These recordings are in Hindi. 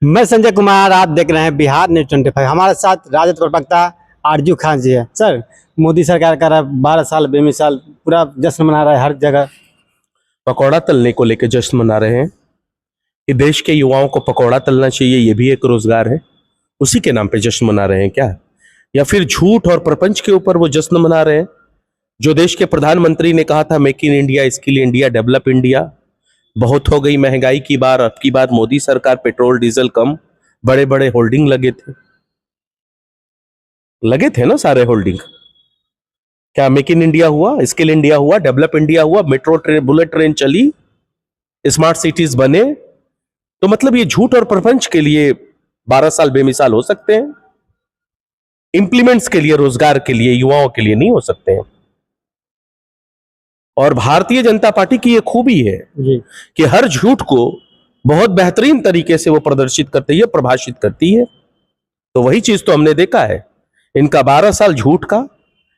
मैं संजय कुमार, आप देख रहे हैं बिहार न्यूज 25। हमारे साथ राजद प्रवक्ता आरजू खान जी है। सर, मोदी सरकार का 12 साल बेमिसाल पूरा जश्न मना रहा है हर जगह। पकौड़ा तलने को लेकर जश्न मना रहे हैं कि देश के युवाओं को पकौड़ा तलना चाहिए, ये भी एक रोजगार है, उसी के नाम पे जश्न मना रहे हैं क्या? या फिर झूठ और प्रपंच के ऊपर वो जश्न मना रहे हैं? जो देश के प्रधानमंत्री ने कहा था make in India, skill India, develop India, बहुत हो गई महंगाई की बार, अब की बार मोदी सरकार, पेट्रोल डीजल कम, बड़े बड़े होल्डिंग लगे थे ना सारे होल्डिंग। क्या मेक इन इंडिया हुआ, स्किल इंडिया हुआ, डेवलप इंडिया हुआ, मेट्रो ट्रेन, बुलेट ट्रेन चली, स्मार्ट सिटीज बने? तो मतलब ये झूठ और प्रपंच के लिए 12 साल बेमिसाल हो सकते हैं, इंप्लीमेंट्स के लिए, रोजगार के लिए, युवाओं के लिए नहीं हो सकते हैं। और भारतीय जनता पार्टी की ये खूबी है जी। कि हर झूठ को बहुत बेहतरीन तरीके से वो प्रदर्शित करती है, प्रभाषित करती है। तो वही चीज तो हमने देखा है, इनका 12 साल झूठ का,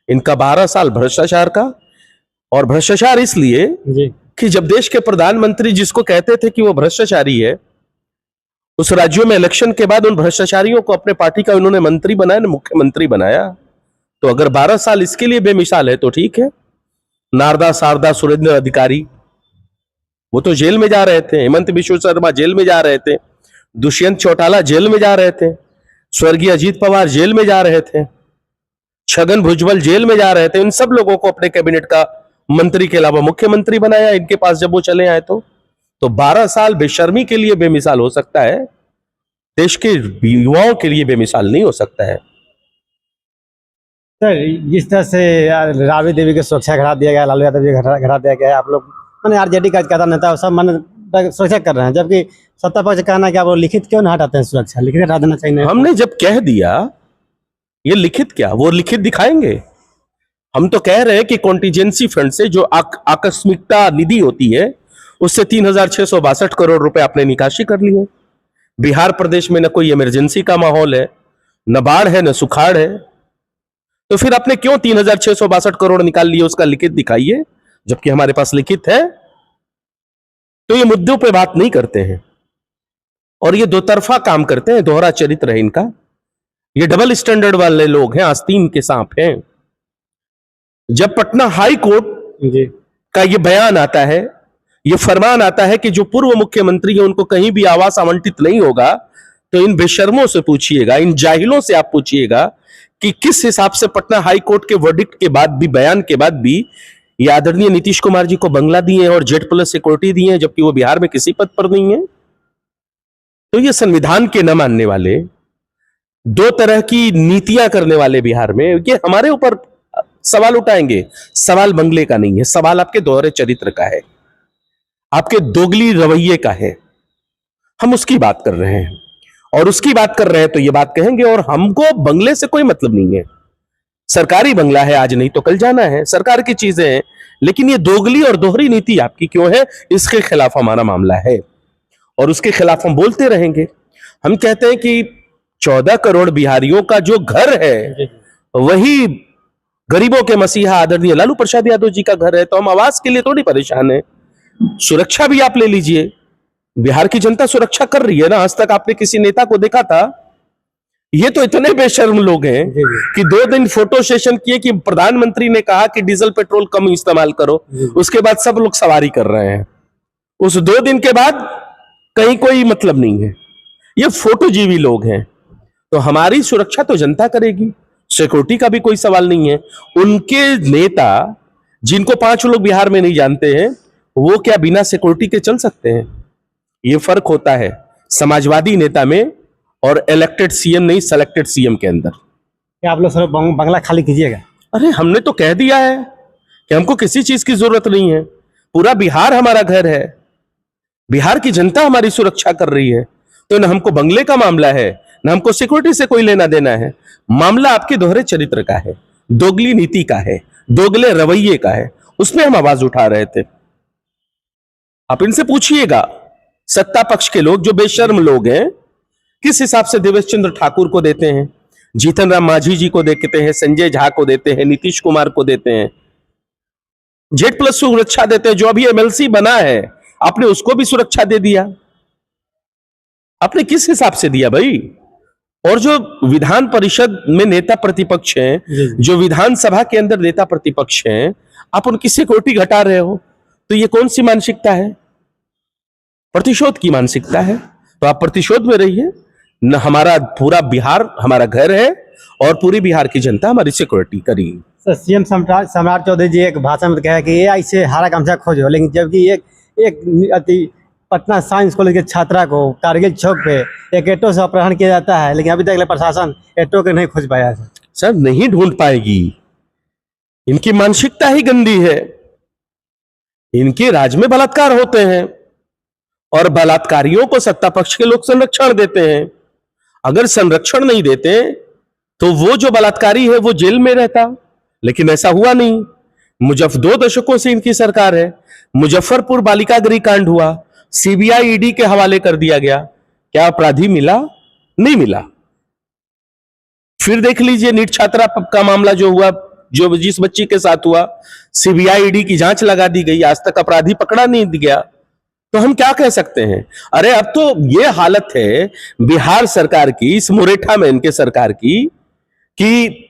इनका 12 साल भ्रष्टाचार का। और भ्रष्टाचार इसलिए जी। कि जब देश के प्रधानमंत्री, जिसको कहते थे कि वो भ्रष्टाचारी है, उस राज्यों में इलेक्शन के बाद उन भ्रष्टाचारियों को अपने पार्टी का उन्होंने मंत्री बनाया, मुख्यमंत्री बनाया। तो अगर 12 साल इसके लिए बेमिसाल है तो ठीक है। नारदा शारदा सुरेंद्र अधिकारी, वो तो जेल में जा रहे थे, हेमंत बिश्व शर्मा जेल में जा रहे थे, दुष्यंत चौटाला जेल में जा रहे थे, स्वर्गीय अजीत पवार जेल में जा रहे थे, छगन भुजबल जेल में जा रहे थे। इन सब लोगों को अपने कैबिनेट का मंत्री के अलावा मुख्यमंत्री बनाया इनके पास जब वो चले आए। तो 12 साल बेशर्मी के लिए बेमिसाल हो सकता है, देश के युवाओं के लिए बेमिसाल नहीं हो सकता है। सर, जिस तरह से राबड़ी देवी की सुरक्षा घटा दिया गया, लालू यादव जी घटा दिया गया है, आप लोग मैंने आरजेडी का कहता नेता सब मैंने सुरक्षा कर रहे हैं, जबकि सत्ता पक्ष कहना है कि आप लोग लिखित क्यों नहीं हटाते हैं सुरक्षा? लिखित हटा देना चाहिए। हमने जब कह दिया, ये लिखित क्या, वो लिखित दिखाएंगे। हम तो कह रहे हैं कि कॉन्टीजेंसी फंड से जो आकस्मिकता निधि होती है, उससे 3,662 करोड़ रुपए आपने निकासी कर ली है। बिहार प्रदेश में न कोई इमरजेंसी का माहौल है, न बाढ़ है, न सुखाड़ है, तो फिर आपने क्यों 3,662 करोड़ निकाल लिए? उसका लिखित दिखाइए। जबकि हमारे पास लिखित है। तो ये मुद्दों पे बात नहीं करते हैं और ये दो तरफा काम करते हैं, दोहरा चरित्र है इनका। ये डबल स्टैंडर्ड वाले लोग हैं, आस्तीन के सांप हैं। जब पटना हाई कोर्ट जी। का ये बयान आता है, ये फरमान आता है कि जो पूर्व मुख्यमंत्री है उनको कहीं भी आवास आवंटित नहीं होगा, तो इन बेशर्मों से पूछिएगा, इन जाहिलों से आप पूछिएगा कि किस हिसाब से पटना हाई कोर्ट के वर्डिक्ट के बाद भी, बयान के बाद भी, ये आदरणीय नीतीश कुमार जी को बंगला दिए और जेड प्लस सिक्योरिटी दी है, जबकि वो बिहार में किसी पद पर नहीं है। तो ये संविधान के न मानने वाले, दो तरह की नीतियां करने वाले बिहार में, ये हमारे ऊपर सवाल उठाएंगे। सवाल बंगले का नहीं है, सवाल आपके दोहरे चरित्र का है, आपके दोगली रवैये का है। हम उसकी बात कर रहे हैं, और उसकी बात कर रहे हैं तो ये बात कहेंगे। और हमको बंगले से कोई मतलब नहीं है, सरकारी बंगला है, आज नहीं तो कल जाना है, सरकार की चीजें हैं। लेकिन ये दोगली और दोहरी नीति आपकी क्यों है, इसके खिलाफ हमारा मामला है और उसके खिलाफ हम बोलते रहेंगे। हम कहते हैं कि 14 करोड़ बिहारियों का जो घर है वही गरीबों के मसीहा आदरणीय लालू प्रसाद यादव जी का घर है। तो हम आवास के लिए थोड़ी परेशान है, सुरक्षा भी आप ले लीजिए। बिहार की जनता सुरक्षा कर रही है ना। आज तक आपने किसी नेता को देखा था? ये तो इतने बेशर्म लोग हैं कि 2 दिन फोटो सेशन किए कि प्रधानमंत्री ने कहा कि डीजल पेट्रोल कम इस्तेमाल करो, उसके बाद सब लोग सवारी कर रहे हैं। उस 2 दिन के बाद कहीं कोई मतलब नहीं है। ये फोटोजीवी लोग हैं। तो हमारी सुरक्षा तो जनता करेगी, सिक्योरिटी का भी कोई सवाल नहीं है। उनके नेता, जिनको 5 लोग बिहार में नहीं जानते हैं, वो क्या बिना सिक्योरिटी के चल सकते हैं? ये फर्क होता है समाजवादी नेता में और इलेक्टेड सीएम नहीं, सेलेक्टेड सीएम के अंदर। क्या आप लोग सर बंगला खाली कीजिएगा? अरे हमने तो कह दिया है कि हमको किसी चीज की जरूरत नहीं है, पूरा बिहार हमारा घर है, बिहार की जनता हमारी सुरक्षा कर रही है। तो न हमको बंगले का मामला है, न हमको सिक्योरिटी से कोई लेना देना है। मामला आपके दोहरे चरित्र का है, दोगली नीति का है, दोगले रवैये का है। उसमें हम आवाज उठा रहे थे। आप इनसे पूछिएगा, सत्ता पक्ष के लोग जो बेशर्म लोग हैं, किस हिसाब से देवेश चंद्र ठाकुर को देते हैं, जीतन राम मांझी जी को देते हैं, संजय झा को देते हैं, नीतीश कुमार को देते हैं, जेड प्लस सुरक्षा देते हैं। जो अभी एमएलसी बना है, आपने उसको भी सुरक्षा दे दिया। आपने किस हिसाब से दिया भाई? और जो विधान परिषद में नेता प्रतिपक्ष हैं, जी। जो विधानसभा के अंदर नेता प्रतिपक्ष हैं, आप उनकी सिक्योरिटी घटा रहे हो, तो ये कौन सी मानसिकता है? प्रतिशोध की मानसिकता है। तो आप प्रतिशोध में रहिए न। हमारा पूरा बिहार हमारा घर है और पूरी बिहार की जनता हमारी सिक्योरिटी करेगी। सर सीएम सम्राट चौधरी जी एक भाषण में कहा कि AI से हरा गामछा खोजो, लेकिन जबकि एक अति पटना साइंस कॉलेज के छात्रा को कारगिल चौक पे एक एटो से अपहरण किया जाता है, लेकिन अभी तक प्रशासन एटो को नहीं खोज पाया है। सर नहीं ढूंढ पाएगी, इनकी मानसिकता ही गंदी है। इनके राज्य में बलात्कार होते हैं और बलात्कारियों को सत्ता पक्ष के लोग संरक्षण देते हैं। अगर संरक्षण नहीं देते तो वो जो बलात्कारी है वो जेल में रहता, लेकिन ऐसा हुआ नहीं। 2 दशकों से इनकी सरकार है। मुजफ्फरपुर बालिका गृह कांड हुआ, CBI ED के हवाले कर दिया गया। क्या अपराधी मिला? नहीं मिला। फिर देख लीजिए नीट छात्रा का मामला जो हुआ, जो जिस बच्ची के साथ हुआ, CBI ED की जांच लगा दी गई, आज तक अपराधी पकड़ा नहीं गया। तो हम क्या कह सकते हैं? अरे अब तो ये हालत है बिहार सरकार की, इस मुरेठा में इनके सरकार की, कि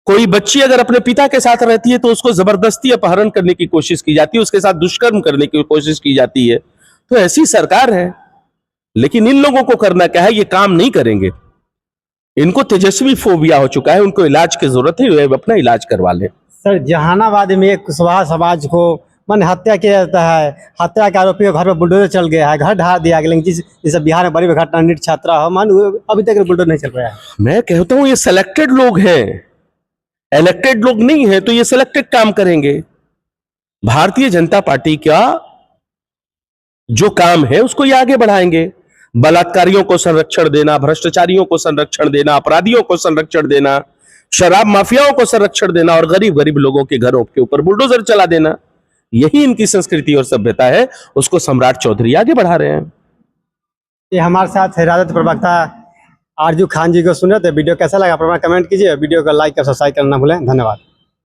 कोई बच्ची अगर अपने पिता के साथ रहती है तो उसको जबरदस्ती अपहरण करने की कोशिश की जाती है, उसके साथ दुष्कर्म करने की कोशिश की जाती है। तो ऐसी सरकार है। लेकिन इन लोगों को करना क्या है? ये काम नहीं करेंगे। इनको तेजस्वी फोबिया हो चुका है, उनको इलाज की जरूरत है, वे अपना इलाज करवा ले। सर जहानाबाद में एक कुशवाहा समाज को मन हत्या किया जाता है, हत्या के आरोपी घर पर बुलडोजर चल गया है, घर ढा दिया गया, लेकिन जैसे बिहार में बड़ी घटना नीट छात्रा हो, मान अभी तक बुलडोजर नहीं चल पाया है। मैं कहता हूं ये सिलेक्टेड लोग हैं, इलेक्टेड लोग नहीं है, तो ये सिलेक्टेड काम करेंगे। भारतीय जनता पार्टी का जो काम है उसको ये आगे बढ़ाएंगे। बलात्कारियों को संरक्षण देना, भ्रष्टाचारियों को संरक्षण देना, अपराधियों को संरक्षण देना, शराब माफियाओं को संरक्षण देना और गरीब गरीब लोगों के घरों के ऊपर बुलडोजर चला देना, यही इनकी संस्कृति और सभ्यता है। उसको सम्राट चौधरी आगे बढ़ा रहे हैं। ये हमारे साथ है राजद प्रवक्ता आरजू खान जी को सुने। तो वीडियो कैसा लगा अपना कमेंट कीजिए, वीडियो को लाइक और सब्सक्राइब करना ना भूलें। धन्यवाद।